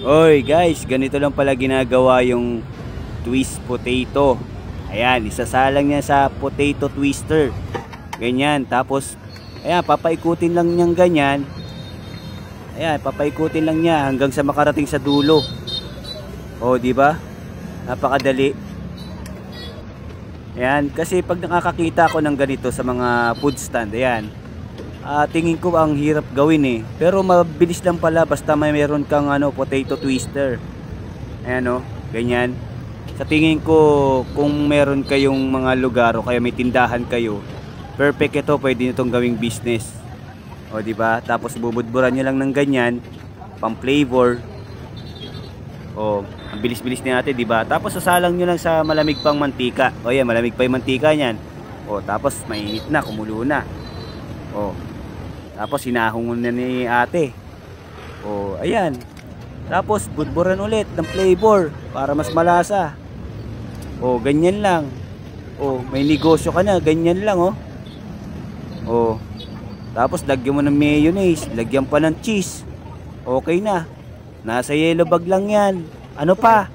Oy guys, ganito lang pala ginagawa yung twist potato. Ayan, isasalang niya sa potato twister. Ganyan, tapos ayan, papaikutin lang niyang ganyan. Ayan, papaikutin lang niya hanggang sa makarating sa dulo. Oh, di ba? Napakadali. Ayan, kasi pag nakakakita ako ng ganito sa mga food stand, ayan, tingin ko ang hirap gawin eh. Pero mabilis lang pala basta may meron kang potato twister. Ayan oh, ganyan. Sa tingin ko kung meron kayong mga lugar o kaya may tindahan kayo, perfect ito, pwede nyo itong gawing business. O di ba? Tapos bubudburan nyo lang ng ganyan, pang flavor. O, ang bilis-bilis natin, di ba? Tapos sasalang nyo lang sa malamig pang mantika. O yan, malamig pa yung mantika niyan. O, tapos mainit na, kumulo na. O, tapos hinahungon na ni ate. O, ayan. Tapos budburan ulit ng flavor para mas malasa. O, ganyan lang. O, may negosyo ka na, ganyan lang oh. O, tapos lagyan mo ng mayonnaise, lagyan pa ng cheese. Okay na. Nasa yellow bag lang yan. Ano pa?